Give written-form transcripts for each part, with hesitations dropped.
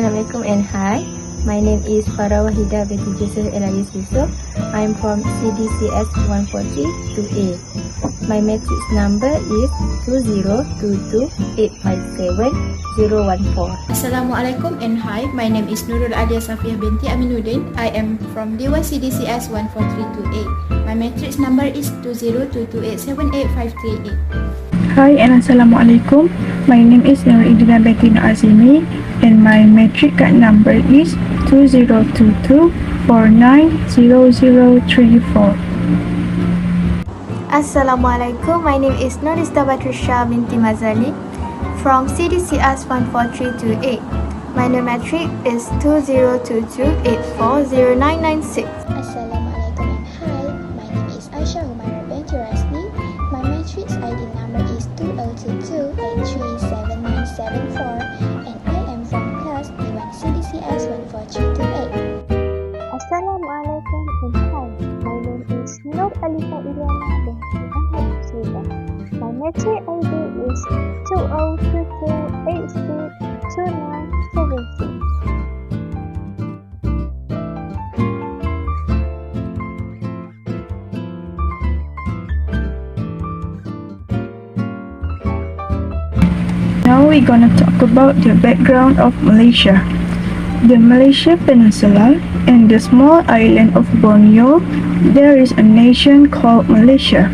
Assalamualaikum and hi. My name is FARAH WAHIDA binti JUSOH alias YUSOF. I am from CDCS1432A. My matrix number is 2022857014. Assalamualaikum and hi. My name is NURUL alias SAFEYYAH binti AMINUDIN. I am from D1CDCS1432A. My matrix number is 2022878538. Hi and Assalamualaikum. My name is IRDINA binti AZIMI and my matric card number is 2022490034. Assalamualaikum. My name is BATRISYIA binti ZALI from CDCS1432A. My matric is 2022840996. Assalamualaikum and hi. My name is AISYAH HUMAIRAH binti RASLI. My matrix ID number is 2022837974 and I am from class D1CDCS1432A. Assalamualaikum and hi. My name is ALIFAH ILYANA binti AHMAD. My matric ID is 2022862976. Now we're gonna talk about the background of Malaysia. The Malaysia Peninsula and the small island of Borneo, there is a nation called Malaysia.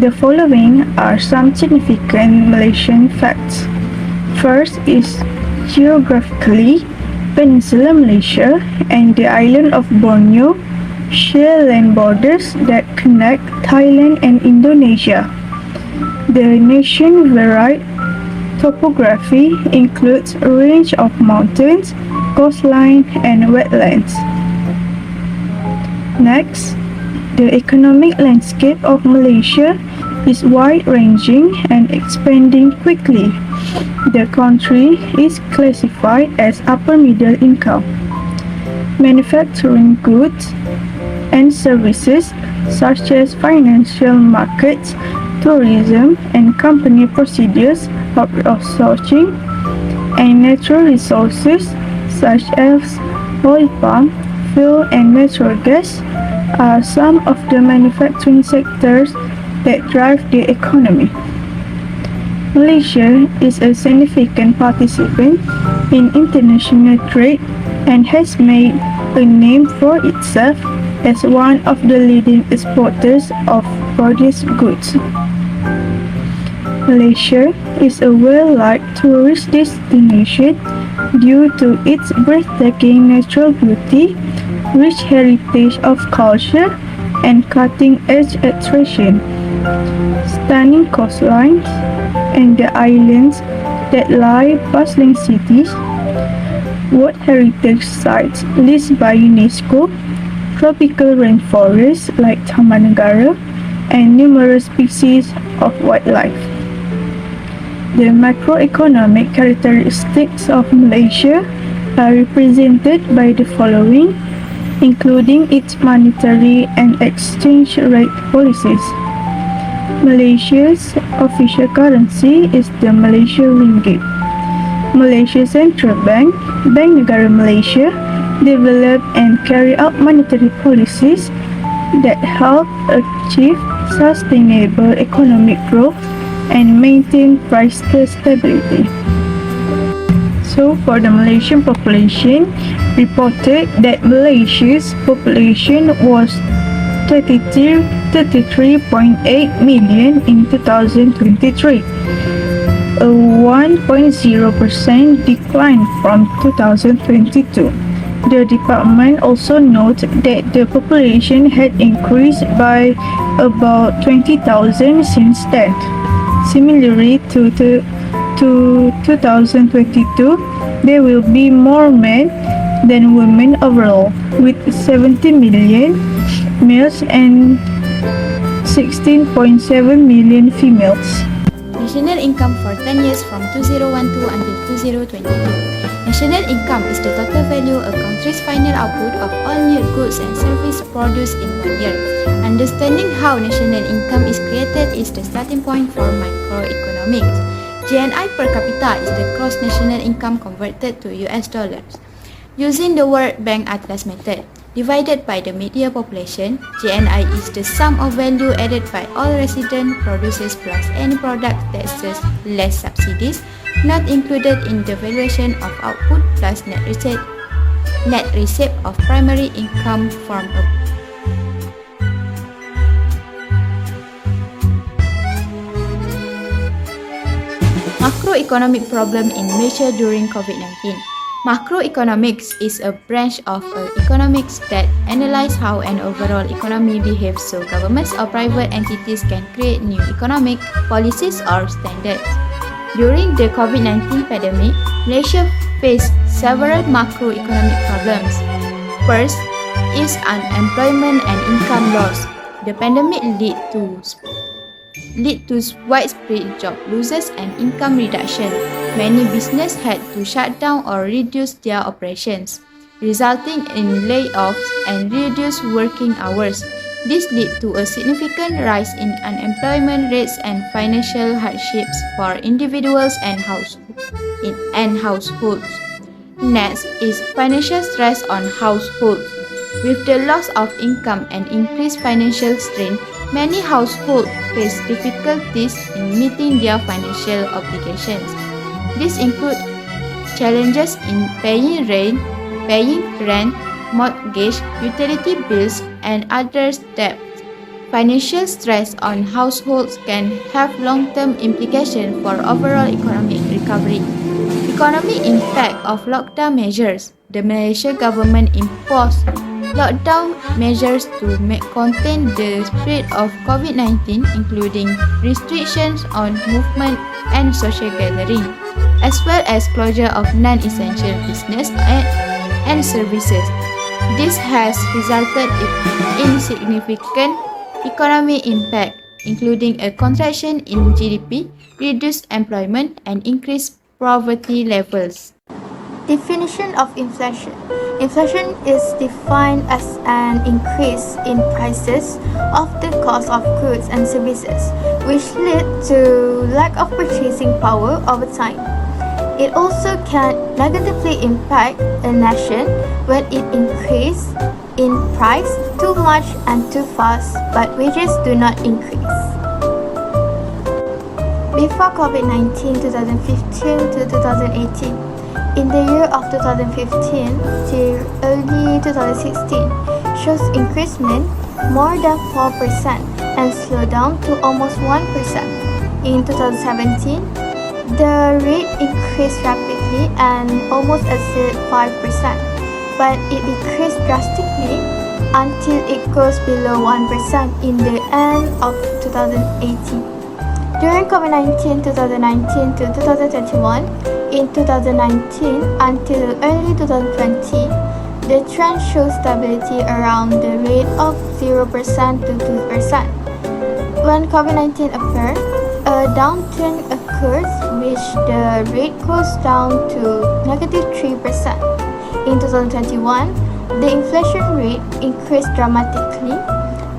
The following are some significant Malaysian facts. First is geographically, Peninsula Malaysia and the island of Borneo share land borders that connect Thailand and Indonesia. The nation varied topography includes a range of mountains, coastline, and wetlands. Next, the economic landscape of Malaysia is wide-ranging and expanding quickly. The country is classified as upper middle income. Manufacturing goods and services such as financial markets, tourism, and company procedures, outsourcing, and natural resources such as oil palm, fuel, and natural gas are some of the manufacturing sectors that drive the economy. Malaysia is a significant participant in international trade and has made a name for itself as one of the leading exporters of produce goods. Malaysia is a well-liked tourist destination due to its breathtaking natural beauty, rich heritage of culture, and cutting-edge attraction. Stunning coastlines and the islands that lie bustling cities, World Heritage Sites listed by UNESCO, tropical rainforests like Taman Negara, and numerous species of wildlife. The macroeconomic characteristics of Malaysia are represented by the following, including its monetary and exchange rate policies. Malaysia's official currency is the Malaysian ringgit. Malaysia Central Bank, Bank Negara Malaysia, develop and carry out monetary policies that help achieve sustainable economic growth and maintain price stability. So for the Malaysian population, reported that Malaysia's population was 33.8 million in 2023, a 1.0% decline from 2022. The department also noted that the population had increased by about 20,000 since then. Similarly to 2022, there will be more men than women overall, with 70 million males and 16.7 million females. National income for 10 years from 2012 until 2022. National income is the total value a country's final output of all new goods and services produced in 1 year. Understanding how national income is created is the starting point for microeconomics. GNI per capita is the gross national income converted to US dollars. Using the World Bank Atlas method, divided by the media population, GNI is the sum of value added by all resident producers plus any product taxes less subsidies, not included in the valuation of output plus net receipt of primary income from a macroeconomic problem in Malaysia during COVID-19. Macroeconomics is a branch of economics that analyze how an overall economy behaves so governments or private entities can create new economic policies or standards. During the COVID-19 pandemic, Malaysia faced several macroeconomic problems. First is unemployment and income loss. The pandemic led to widespread job losses and income reduction. Many businesses had to shut down or reduce their operations, resulting in layoffs and reduced working hours. This led to a significant rise in unemployment rates and financial hardships for individuals and households. Next is financial stress on households. With the loss of income and increased financial strain, many households face difficulties in meeting their financial obligations. These include challenges in paying rent, mortgage, utility bills, and other debts. Financial stress on households can have long-term implications for overall economic recovery. Economic impact of lockdown measures. The Malaysian government imposed lockdown measures to contain the spread of COVID-19, including restrictions on movement and social gathering, as well as closure of non-essential business and services. This has resulted in significant economic impact, including a contraction in GDP, reduced employment, and increased poverty levels. Definition of inflation. Inflation is defined as an increase in prices of the cost of goods and services, which lead to lack of purchasing power over time. It also can negatively impact a nation when it increases in price too much and too fast, but wages do not increase. Before COVID-19 2015 to 2018, in the year of 2015 to early 2016 shows increasement more than 4% and slow down to almost 1%. In 2017, the rate increased rapidly and almost exceeded 5%, but it decreased drastically until it goes below 1% in the end of 2018. During COVID-19 2019 to 2021, in 2019 until early 2020, the trend shows stability around the rate of 0% to 2%. When COVID-19 occurs, a downturn occurs which the rate goes down to -3%. In 2021, the inflation rate increased dramatically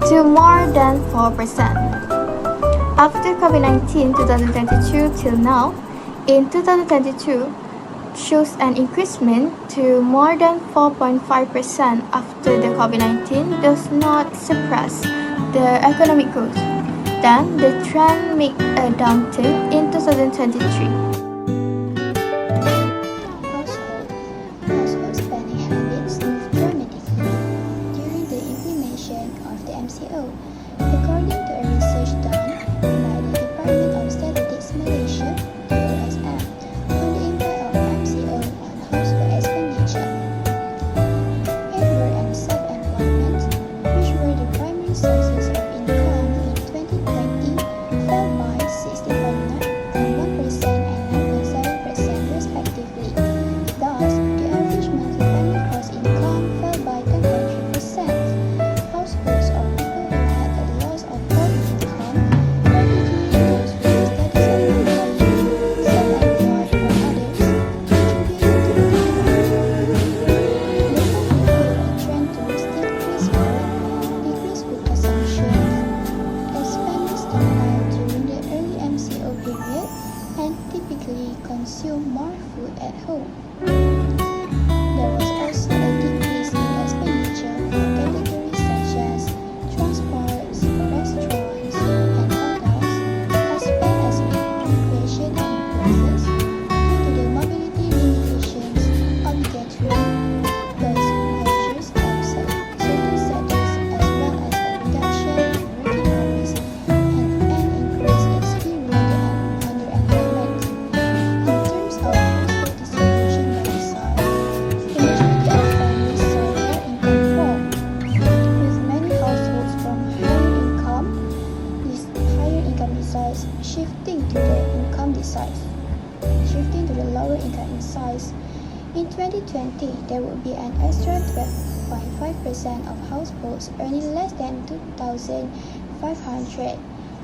to more than 4%. After COVID-19 2022 till now, in 2022, shows an increasement to more than 4.5% after the COVID-19 does not suppress the economic growth. Then the trend make a downturn in 2023. Household spending habits move dramatically during the implementation of the MCO, according to a research done by the Department of Statistics Malaysia, DOSM, on the impact of MCO on household expenditure. Paid work and self-employment, which were the primary sources of income in 2020, fell by 60.1% and 9.7% respectively. Thus, the average monthly family gross income fell by 10.3%. Households or people who had food at home. There was also a decrease in expenditure for categories such as transports, restaurants, and hotels, as well as recreation and places, due to the mobility limitations, obligatory bus closures of certain sectors, as well as a reduction in working hours and an increase in skill-related underemployment. In terms of household distribution by size, the majority of families saw their income fall, with many households from higher income deciles shifting to the lower income deciles. In 2020, there would be an extra 12.5% of households earning less than 2,500.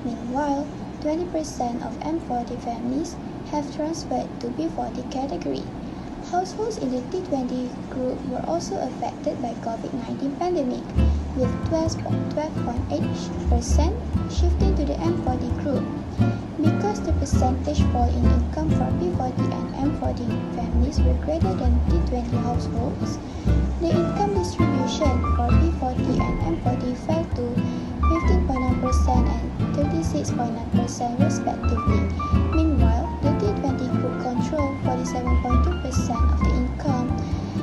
Meanwhile, 20% of M40 families have transferred to B40 category. Households in the T20 group were also affected by COVID-19 pandemic, with 12.8% shifting to the M40 group. Because the percentage fall in income for B40 and M40 families were greater than T20 households, the income distribution for B40 and M40 fell to 15.9% and 36.9% respectively. Meanwhile, the T20 group controlled 47.2% of the income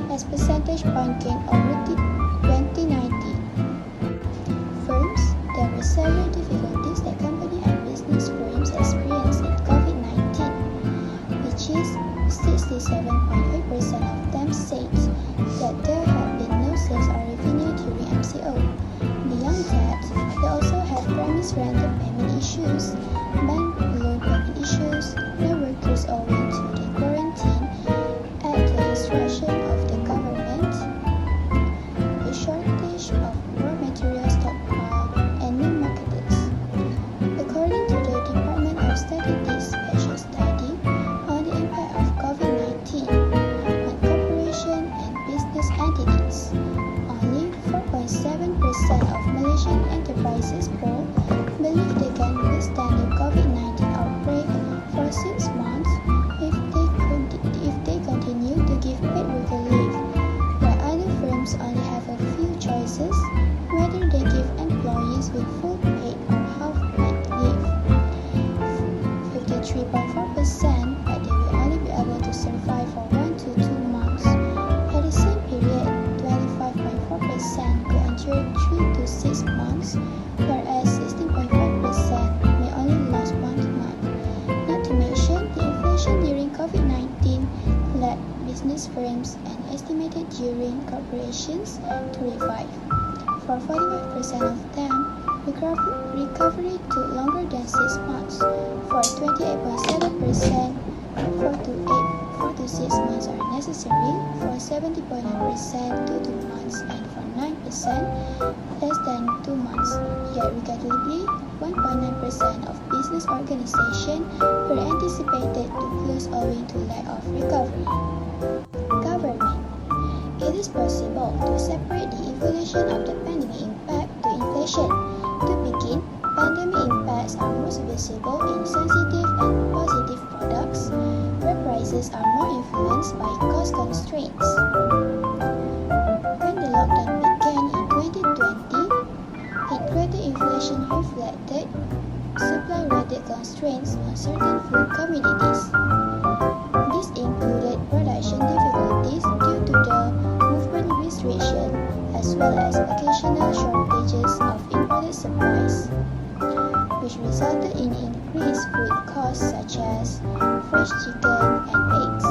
as percentage point gain over 2019. Firms, there were several difficulties that company and business firms experienced in COVID-19, which is 67.8% of them said that there have been no sales or revenue during MCO. Beyond that, they also have premise rental payment issues, bank loan payment issues, no workers owing to the quarantine at the instruction of the government, the shortage of raw material stockpile, and no marketers. According to the Department of Statistics special study on the impact of COVID-19 on corporation and business entities, only 4.7% of Malaysian enterprises polled believe they can withstand the COVID-19 outbreak for 6 months if they continue to give paid worker leave, while other firms only have a few choices whether they give employees with full paid or half paid leave. 53.4% that they will only be able to survive for 1 to 2 months. At the same period, 25.4% could endure 3 to 6 months, whereas 16.5% may only last 1 month. Not to mention, the inflation during COVID-19 led business firms and estimated during corporations to revive. For 45% of them, recovery took longer than 6 months. For 28.7%, 4 to 6 months are necessary. For 70.9%, 2 to 2 months, and for 9%, less than 2 months. Yet regrettably, 1.9% of business organizations were anticipated to close owing to lack of recovery. Government. It is possible to separate the evolution of the pandemic impact to inflation. To begin, pandemic impacts are most visible in sensitive and positive products, where prices are more influenced by cost constraints. When the lockdown began in 2020, it greater inflation reflected supply-related constraints on certain food commodities. This included production difficulties due to the movement restriction, as well as occasional shortages of imported supplies, which resulted in increased food costs such as fresh chicken and eggs.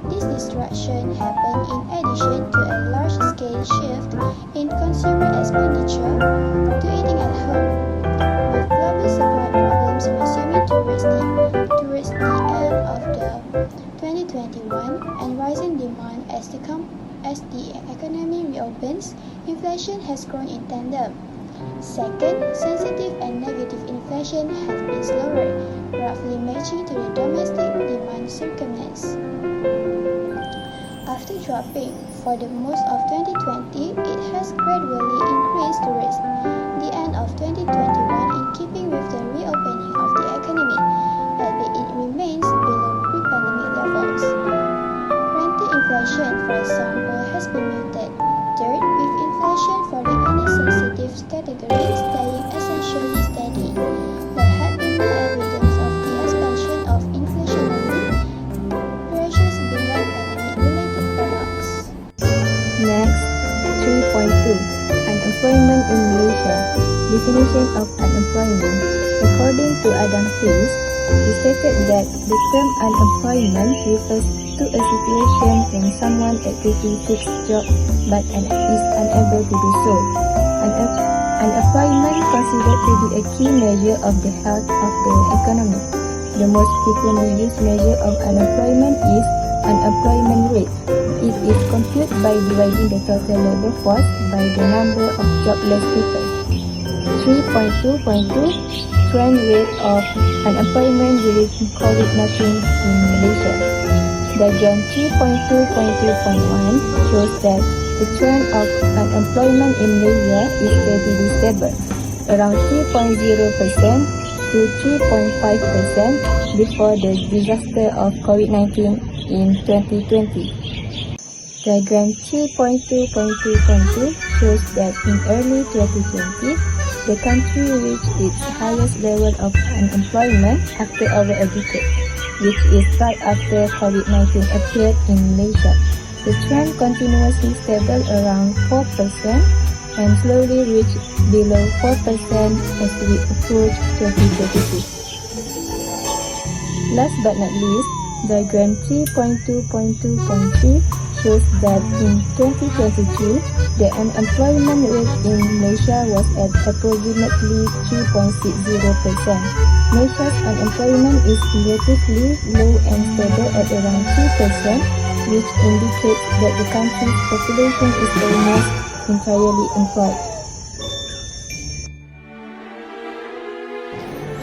This disruption happened in addition to a large-scale shift in consumer expenditure to eating at home, with global supply problems resuming towards the end of the 2021 and rising demand as the economy reopens. Inflation has grown in tandem. Second, sensitive and negative inflation have been slower, roughly matching to the domestic demand circumstance. After dropping for the most of 2020, it has gradually increased towards the end of 2021 in keeping with the reopening of the economy, albeit it remains below pre-pandemic levels. definition of unemployment. According to Adam Hayes, he stated that the term unemployment refers to a situation when someone actively seeks job but is unable to do so. Unemployment considered to be a key measure of the health of the economy. The most frequently used measure of unemployment is unemployment rate. It is computed by dividing the total labor force by the number of jobless people. 3.2.2 Trend rate of unemployment during COVID-19 in Malaysia. Diagram 3.2.2.1 shows that the trend of unemployment in Malaysia is steadily stable, around 3.0% to 3.5% before the disaster of COVID-19 in 2020. Diagram 3.2.2.2 shows that in early 2020, the country reached its highest level of unemployment after over a decade, which is right after COVID-19 appeared in Malaysia. The trend continuously stable around 4% and slowly reached below 4% as we approach 2022. Last but not least, diagram 3.2.2.3 shows that in 2022, the unemployment rate in Malaysia was at approximately 3.60%. Malaysia's unemployment is relatively low and stable at around 3%, which indicates that the country's population is almost entirely employed.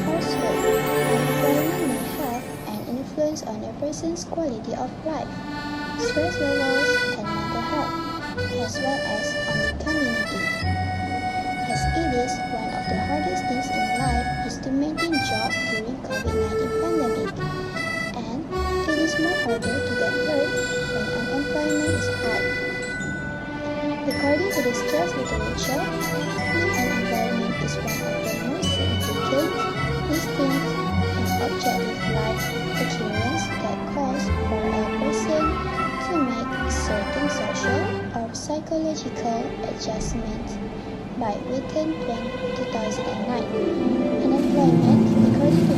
Household unemployment may have an influence on a person's quality of life, stress levels, and mental health, as well as on the community. As it is one of the hardest things in life is to maintain job during COVID-19 pandemic, and it is more harder to get work when unemployment is high. According to the stress literature, unemployment is one of the most significant, distinct, and objective life experience that calls for a person to make certain social or psychological adjustments. By written 2009, unemployment, according to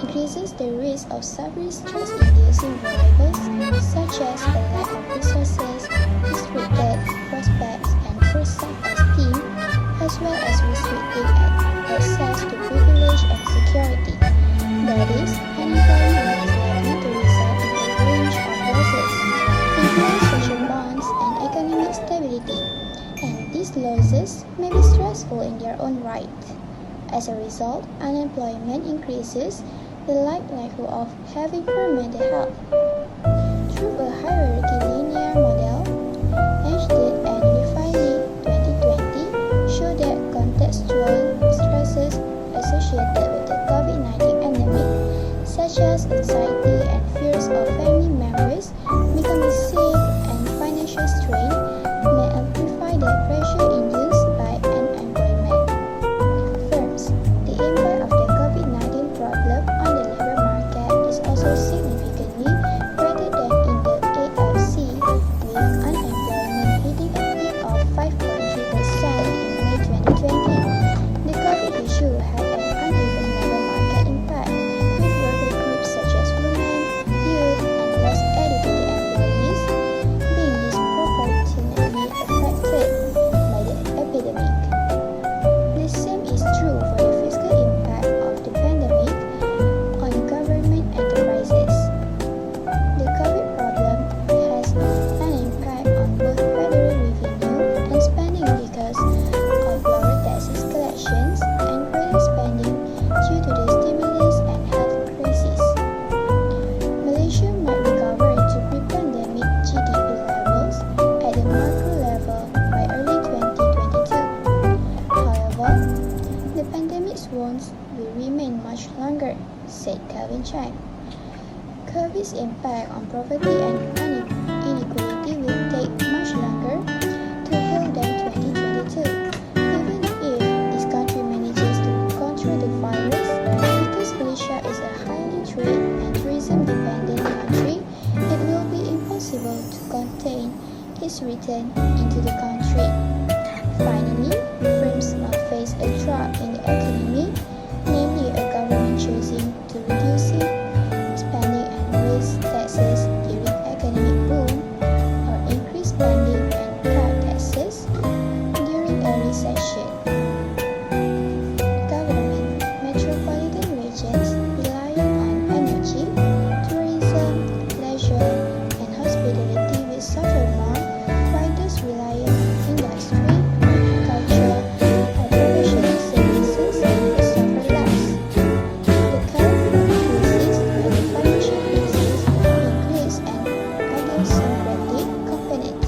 increases the risk of suffering stress-inducing variables such as a lack of resources, restricted prospects, and poor self-esteem, as well as restricted access to privilege and security. That is, unemployment is likely to result in a range of losses, including social bonds and economic stability, and these losses may be stressful in their own right. As a result, unemployment increases the likelihood of having poor mental health. Through a hierarchy linear model, HUMAIRAH and LIEZDA 2020 show that contextual stresses associated with the COVID-19 pandemic, such as anxiety and fears of family members becoming sick and financial strain, may amplify the pressure induced by unemployment. First, the impact of the COVID-19 problem on the labor market is also significantly greater than in the AFC, with unemployment hitting a peak of 5.3% in May 2020. The COVID issue had an uneven labor market impact, with worker groups such as women, youth, and less educated employees being disproportionately affected by the epidemic. The same is true for the fiscal impact of the pandemic on government enterprises. The COVID problem has an impact on both federal revenue and spending because of lower taxes collections and greater spending due to the stimulus and health crisis. Malaysia might recover to pre-pandemic GDP levels at the macro level by early 2022. However, the pandemic's wounds will remain much longer, said Calvin Chang. COVID's impact on poverty and inequality will take much longer to heal than 2022. Even if this country manages to control the virus, because Malaysia is a highly trade and tourism-dependent country, it will be impossible to contain its return into the country. Finally, nation. Government, metropolitan regions relying on energy, tourism, leisure, and hospitality will suffer more, while those relying on industry, agriculture, or professional services will suffer less. The current crisis and the financial crisis includes an idiosyncratic component.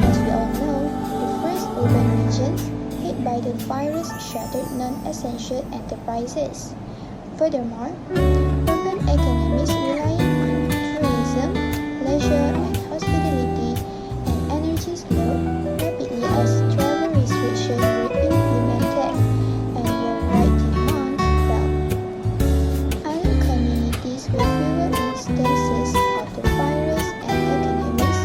As we all know, the first urban regions hit by the virus shuttered non-essential enterprises. Furthermore, urban economies relying on tourism, leisure, and hospitality and energy slowed rapidly as travel restrictions were implemented and worldwide demand fell. Island communities with fewer instances of the virus and economies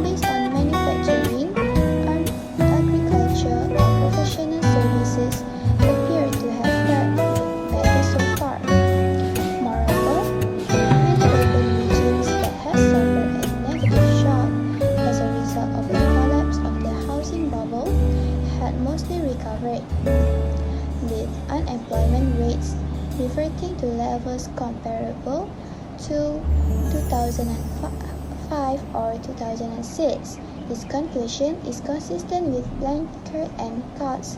based on manufacturing, agriculture, or professional services appear to have fared better so far. Moreover, many urban regions that have suffered a negative shock as a result of the collapse of the housing bubble had mostly recovered, with unemployment rates reverting to levels comparable to 2005 or 2006. This conclusion is consistent with Blanchard and Cott's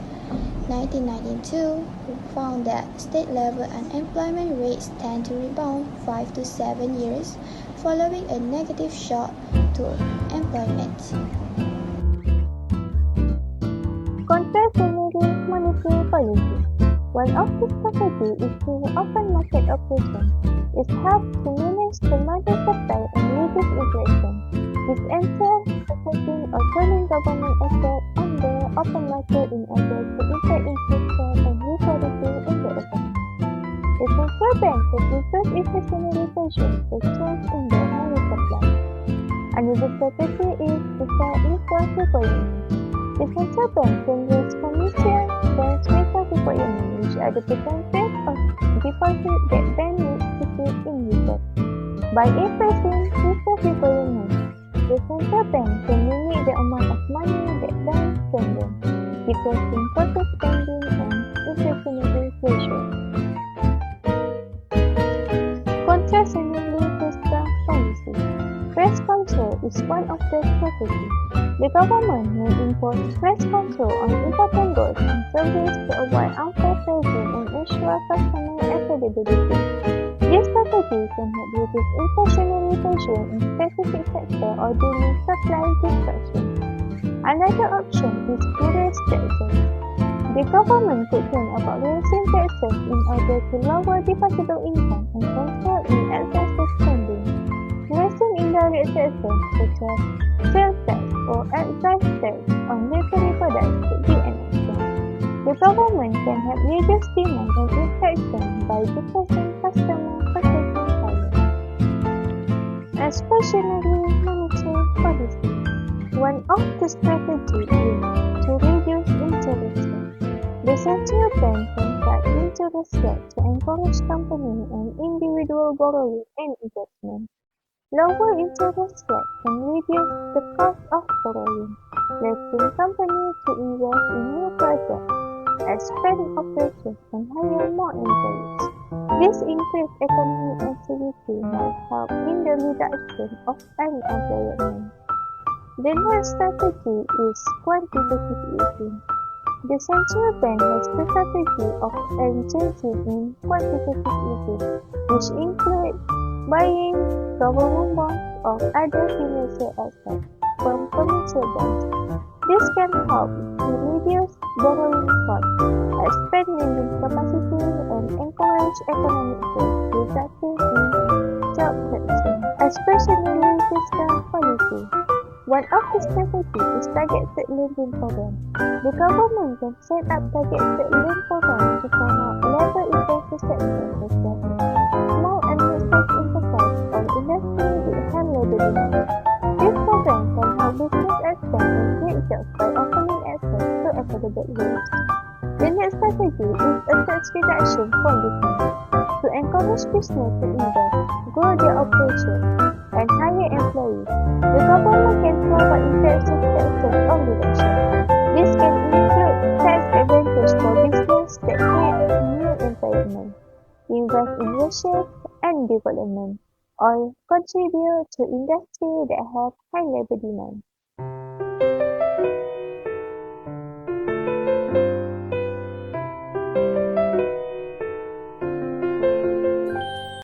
1992, who found that state-level unemployment rates tend to rebound 5 to 7 years following a negative shock to employment. Contractionary monetary policy. One of the strategies is through open market operation. It helps to manage the market supply and reduce inflation. This entails putting or turning government assets on the open market in order to inject inflation and liquidity in the economy. The central bank can reduce inflationary pressure to change in the money supply. Another strategy is to set resource requirements. The central bank can raise commission against resource requirements, which are the percentage of deposit that bank needs to keep in reserve. By increasing resource requirements, the central bank can limit the amount of money that banks can lend, decreasing total spending and inflationary pressure. Contractionary fiscal policy. Price control is one of the strategies. The government may impose price control on important goods and services to avoid unfair pricing and ensure customer affordability. This strategy can help reduce inflationary pressure in specific sectors or during supply disruption. Another option is to raise taxes. The government could think about raising taxes in order to lower disposable income and control excessive spending. Raising indirect taxes such as sales tax or excise tax on luxury products could be an option. The government can help reduce demand and inflation by decreasing customer purchasing power. Expansionary monetary policy. One of the strategies is to reduce interest rate. The central bank can cut interest rates to encourage company and individual borrowing and investment. Lower interest rates can reduce the cost of borrowing, letting companies to invest in new projects, expand operations, and hire more employees. This increased economic activity might help in the reduction of unemployment. The next strategy is quantitative easing. The central bank has the strategy of engaging in quantitative easing, which includes buying government bonds or other financial assets from commercial banks. This can help to reduce borrowing costs, expand lending capacity, and encourage economic growth, resulting in job creation. Especially fiscal policy. One of the strategies is targeted lending program. The government can set up targeted loan programs to promote labor-intensive sectors such as small and mid-sized enterprises or industry with high labor demand. This program can help business expand and create jobs by offering access to affordable loans. The next strategy is a tax reduction for business. To encourage business to invest, grow their operations, and hire employees, the government can provide incentive taxes on reduction. This can include tax entrepreneurship and development all contribute to industry that have high labor demand.